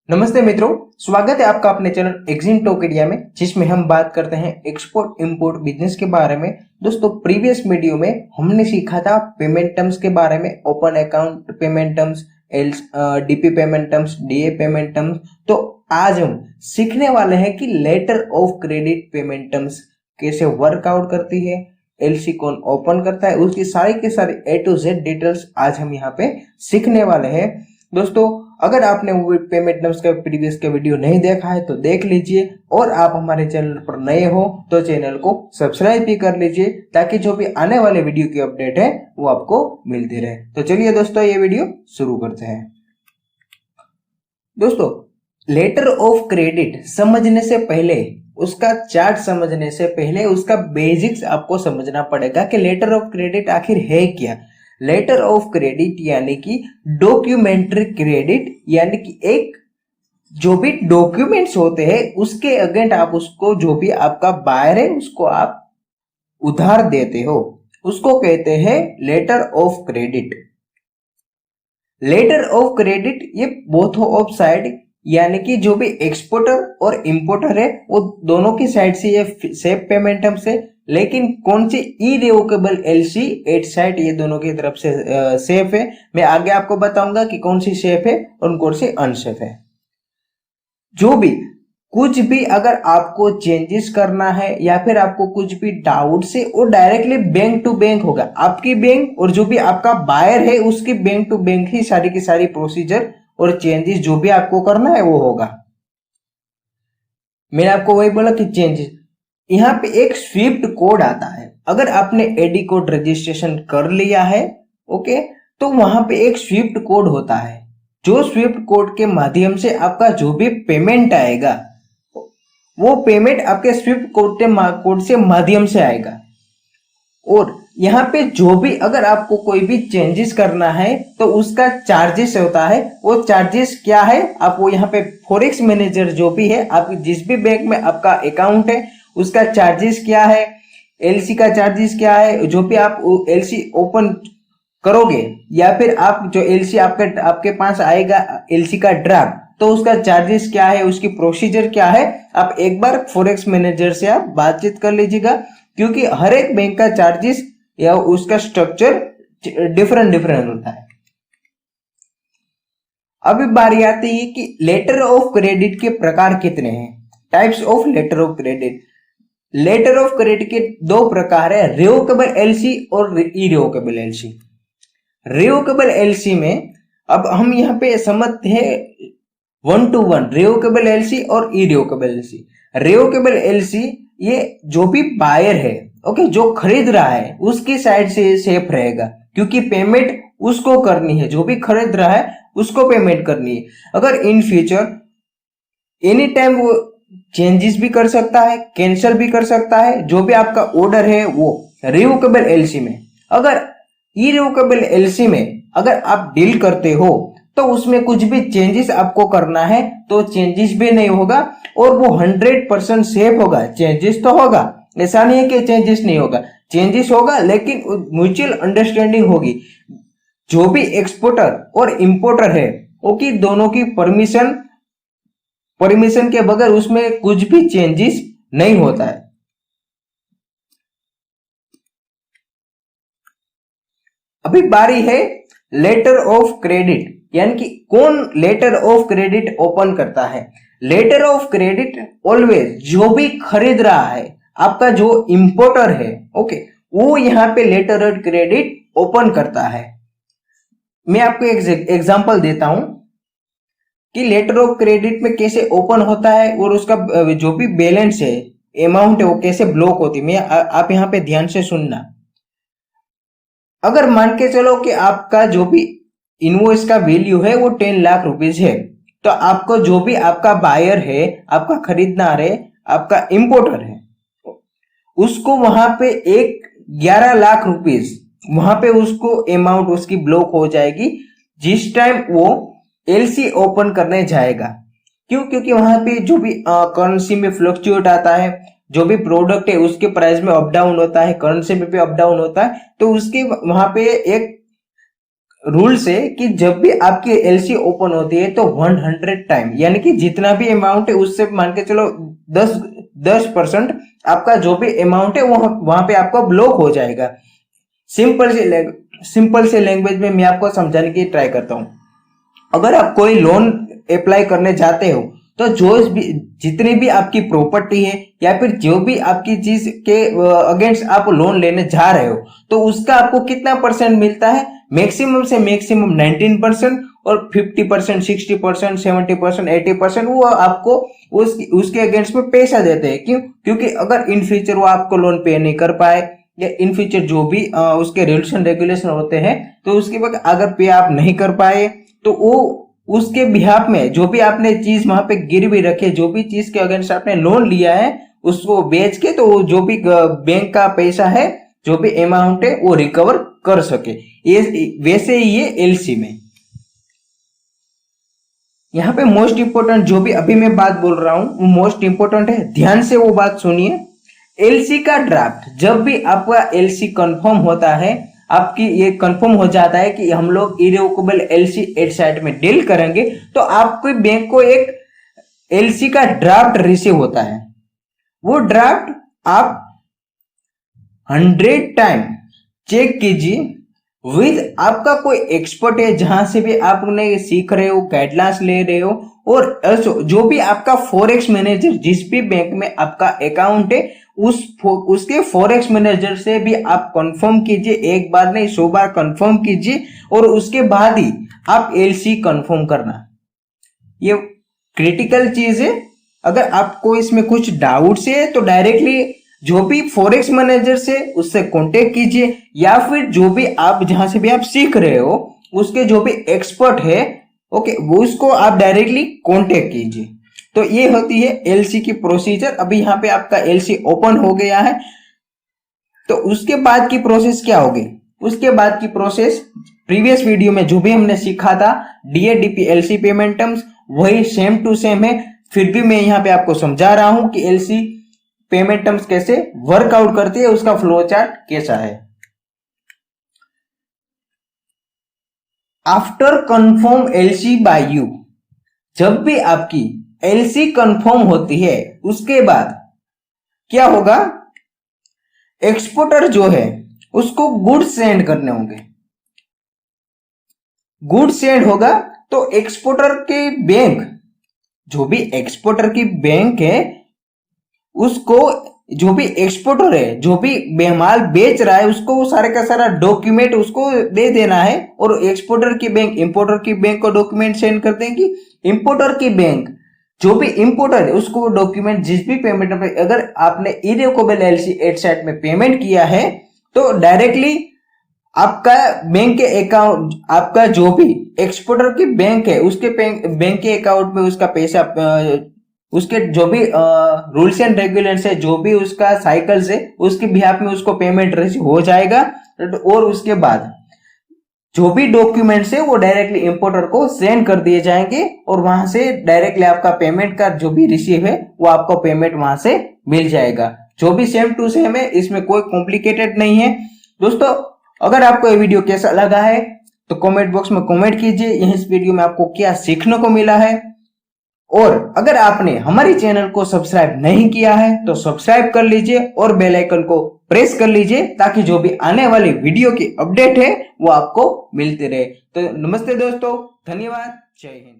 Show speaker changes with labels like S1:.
S1: नमस्ते मित्रों, स्वागत है आपका अपने चैनल एक्जिन टोकेडिया में, जिसमें हम बात करते हैं एक्सपोर्ट इंपोर्ट बिजनेस के बारे में। दोस्तों, प्रीवियस वीडियो में हमने सीखा था पेमेंट टर्म्स के बारे में, open account payment terms, DP payment terms, DA payment terms. तो आज हम सीखने वाले हैं कि letter of credit payment terms कैसे वर्कआउट करती है, एलसी कौन ओपन करता है, उसकी सारी के सारी ए टू जेड डिटेल्स आज हम यहाँ पे सीखने वाले हैं। दोस्तों, अगर आपने वो पेमेंट टर्म्स का प्रीवियस का वीडियो नहीं देखा है तो देख लीजिए, और आप हमारे चैनल पर नए हो तो चैनल को सब्सक्राइब भी कर लीजिए, ताकि जो भी आने वाले वीडियो की अपडेट है वो आपको मिलती रहे। तो चलिए दोस्तों, ये वीडियो शुरू करते हैं। दोस्तों, लेटर ऑफ क्रेडिट समझने से पहले, उसका चार्ट समझने से पहले उसका बेसिक्स आपको समझना पड़ेगा कि लेटर ऑफ क्रेडिट आखिर है क्या। लेटर ऑफ क्रेडिट यानी कि डॉक्यूमेंट्री क्रेडिट, यानी कि एक जो भी डॉक्यूमेंट्स होते हैं उसके अगेंस्ट आप उसको, जो भी आपका बायर है उसको आप उधार देते हो, उसको कहते हैं letter of credit. Letter of credit ये बोथ ऑफ साइड, यानी कि जो भी एक्सपोर्टर और इंपोर्टर है वो दोनों की साइड से ये सेफ पेमेंट टर्म्स है, लेकिन कौन सी इरिवोकेबल एलसी एट साइड ये दोनों की तरफ से सेफ है। मैं आगे आपको बताऊंगा कि कौन सी सेफ है और कौन सी अनसेफ है। जो भी कुछ भी अगर आपको चेंजेस करना है या फिर आपको कुछ भी डाउट से, वो डायरेक्टली बैंक टू बैंक होगा। आपकी बैंक और जो भी आपका बायर है उसकी बैंक टू बैंक ही सारी की सारी प्रोसीजर और चेंजेस जो भी आपको करना है वो होगा। मैंने आपको वही बोला कि चेंजेस, यहाँ पे एक स्विफ्ट कोड आता है। अगर आपने एडी कोड रजिस्ट्रेशन कर लिया है, ओके, तो वहां पे एक स्विफ्ट कोड होता है। जो स्विफ्ट कोड के माध्यम से आपका जो भी पेमेंट आएगा, वो पेमेंट आपके स्विफ्ट कोड से माध्यम से आएगा। और यहाँ पे जो भी अगर आपको कोई भी चेंजेस करना है तो उसका चार्जेस होता है। वो चार्जेस क्या है, आप वो यहाँ पे फॉरेक्स मैनेजर जो भी है, आप जिस भी बैंक में आपका अकाउंट है उसका चार्जेस क्या है, एलसी का चार्जेस क्या है, जो भी आप एलसी ओपन करोगे या फिर आप जो एलसी आपके पास आएगा एलसी का ड्राफ्ट, तो उसका चार्जेस क्या है, उसकी प्रोसीजर क्या है, आप एक बार फॉरेक्स मैनेजर से आप बातचीत कर लीजिएगा, क्योंकि हर एक बैंक का चार्जेस या उसका स्ट्रक्चर डिफरेंट होता है। अभी बारी आती है कि लेटर ऑफ क्रेडिट के प्रकार कितने हैं, types of letter of credit. Letter of credit के दो प्रकार है, रिवोकेबल एलसी और इरिवोकेबल एलसी। रिवोकेबल एलसी में अब हम यहाँ पे समझते हैं 1 to 1 रिवोकेबल एलसी और इरिवोकेबल एलसी। रिवोकेबल एलसी ये जो भी बायर है, ओके, जो खरीद रहा है उसकी साइड से सेफ रहेगा, क्योंकि पेमेंट उसको करनी है, जो भी खरीद रहा है उसको पेमेंट करनी है। अगर इन फ्यूचर एनी टाइम वो चेंजेस भी कर सकता है, कैंसिल भी कर सकता है, जो भी आपका ऑर्डर है वो। रिवोकेबल एलसी में, अगर इरिवोकेबल एलसी में अगर आप डील करते हो तो उसमें कुछ भी चेंजेस आपको करना है तो चेंजेस भी नहीं होगा और वो 100% सेफ होगा। चेंजेस तो होगा, ऐसा नहीं है कि चेंजेस नहीं होगा, चेंजेस होगा, लेकिन म्यूचुअल अंडरस्टैंडिंग होगी। जो भी एक्सपोर्टर और इंपोर्टर है ओके, दोनों की परमिशन के बगैर उसमें कुछ भी चेंजेस नहीं होता है। अभी बारी है लेटर ऑफ क्रेडिट, यानी कि कौन लेटर ऑफ क्रेडिट ओपन करता है। लेटर ऑफ क्रेडिट ऑलवेज जो भी खरीद रहा है, आपका जो इंपोर्टर है, ओके, वो यहाँ पे लेटर ऑफ क्रेडिट ओपन करता है। मैं आपको एक एग्जांपल देता हूं कि लेटर ऑफ क्रेडिट में कैसे ओपन होता है और उसका जो भी बैलेंस है, अमाउंट है, वो कैसे ब्लॉक होती है। मैं आप यहाँ पे ध्यान से सुनना। अगर मान के चलो कि आपका जो भी इनवॉइस का वैल्यू है वो 10 लाख रुपीज है, तो आपको जो भी आपका बायर है, आपका खरीददार है, आपका इंपोर्टर है, उसको वहां पे 11 लाख रुपीज वहां पे उसको अमाउंट उसकी ब्लॉक हो जाएगी जिस टाइम वो एलसी ओपन करने जाएगा। क्यों? क्योंकि वहां पे जो भी करेंसी में फ्लक्चुएट आता है, जो भी प्रोडक्ट है उसके प्राइस में अप डाउन होता है, करेंसी में भी अप डाउन होता है, तो उसके वहां पे एक रूल्स है कि जब भी आपकी एलसी ओपन होती है तो 100 टाइम, यानी कि जितना भी अमाउंट है उससे मान के चलो 10% आपका जो भी अमाउंट है वहां पे आपको ब्लॉक हो जाएगा। सिंपल से लैंग्वेज में मैं आपको समझाने की ट्राई करता हूँ। अगर आप कोई लोन अप्लाई करने जाते हो तो जितनी भी आपकी प्रॉपर्टी है या फिर जो भी आपकी चीज के अगेंस्ट आप लोन लेने जा रहे हो तो उसका आपको कितना परसेंट मिलता है? मैक्सिमम से मैक्सिमम 19% और 50%, 60%, 70%, 80% वो आपको उसके अगेंस्ट में पैसा देते हैं। क्यों? क्योंकि अगर इन फ्यूचर वो आपको लोन पे नहीं कर पाए या इन फ्यूचर जो भी उसके रूल्स एंड रेगुलेशन होते हैं तो उसके बाद अगर पे आप नहीं कर पाए तो वो उसके बिहाफ में जो भी आपने चीज वहां पे गिरवी रखे, जो भी चीज के अगेंस्ट आपने लोन लिया है उसको बेच के तो जो भी बैंक का पैसा है, जो भी अमाउंट है वो रिकवर कर सके। ये वैसे ही ये एलसी में यहाँ पे मोस्ट इंपोर्टेंट जो भी अभी मैं बात बोल रहा हूं वो मोस्ट इंपोर्टेंट है, ध्यान से वो बात सुनिए। एलसी का ड्राफ्ट, जब भी आपका एलसी कंफर्म होता है, आपकी ये कंफर्म हो जाता है कि हम लोग इरेवोकेबल एलसी एट साइड में डील करेंगे, तो आपके बैंक को एक एलसी का ड्राफ्ट रिसीव होता है। वो ड्राफ्ट आप 100 टाइम चेक कीजिए विद आपका कोई एक्सपर्ट है, जहां से भी आपने सीख रहे हो, गाइडलाइंस ले रहे हो, और जो भी आपका फॉरेक्स मैनेजर जिस भी बैंक में आपका अकाउंट है उसके फॉरेक्स मैनेजर से भी आप कंफर्म कीजिए। एक बार नहीं 100 बार कंफर्म कीजिए और उसके बाद ही आप एलसी कंफर्म करना। ये क्रिटिकल चीज है। अगर आपको इसमें कुछ डाउट्स है तो डायरेक्टली जो भी फॉरेक्स मैनेजर से उससे कांटेक्ट कीजिए, या फिर जो भी आप जहां से भी आप सीख रहे हो उसके जो भी एक्सपर्ट है ओके वो उसको आप डायरेक्टली कांटेक्ट कीजिए। तो ये होती है एलसी की प्रोसीजर। अभी यहाँ पे आपका एलसी ओपन हो गया है, तो उसके बाद की प्रोसेस क्या होगी? उसके बाद की प्रोसेस प्रीवियस वीडियो में जो भी हमने सीखा था डीएडीपी एलसी पेमेंट टर्म्स वही सेम टू सेम है, फिर भी मैं यहाँ पे आपको समझा रहा हूं कि एलसी पेमेंट टर्म्स कैसे वर्कआउट करती है, उसका फ्लो चार्ट कैसा है। After confirm LC by you, जब भी आपकी एलसी कंफर्म होती है उसके बाद क्या होगा? एक्सपोर्टर जो है उसको गुड्स सेंड करने होंगे। गुड्स सेंड होगा तो एक्सपोर्टर के बैंक, जो भी एक्सपोर्टर की बैंक है उसको, जो भी एक्सपोर्टर है जो भी माल बेच रहा है उसको सारे का सारा डॉक्यूमेंट उसको दे देना है, और एक्सपोर्टर की बैंक इंपोर्टर की बैंक को डॉक्यूमेंट सेंड कर देंगी। इंपोर्टर की बैंक जो भी इंपोर्टर है उसको डॉक्यूमेंट जिस भी पेमेंट पे, अगर आपने इरेवोकेबल एलसी एट साइड में पेमेंट किया है तो डायरेक्टली आपका बैंक के अकाउंट, आपका जो भी एक्सपोर्टर की बैंक है उसके बैंक के अकाउंट में उसका पैसा, उसके जो भी रूल्स एंड रेगुलेशंस है, जो भी उसका साइकिल्स है उसके बिहाफ में उसको पेमेंट रिसीव हो जाएगा। और उसके बाद जो भी डॉक्यूमेंट्स है वो डायरेक्टली इंपोर्टर को सेंड कर दिए जाएंगे और वहां से डायरेक्टली आपका पेमेंट का जो भी रिसीव है वो आपको पेमेंट वहां से मिल जाएगा। जो भी सेम टू सेम है, इसमें कोई कॉम्प्लिकेटेड नहीं है। दोस्तों अगर आपको ये वीडियो कैसा लगा है तो कमेंट बॉक्स में कमेंट कीजिए इस वीडियो में आपको क्या सीखने को मिला है। और अगर आपने हमारे चैनल को सब्सक्राइब नहीं किया है तो सब्सक्राइब कर लीजिए और बेल आइकन को प्रेस कर लीजिए ताकि जो भी आने वाली वीडियो की अपडेट है वो आपको मिलती रहे। तो नमस्ते दोस्तों, धन्यवाद, जय हिंद।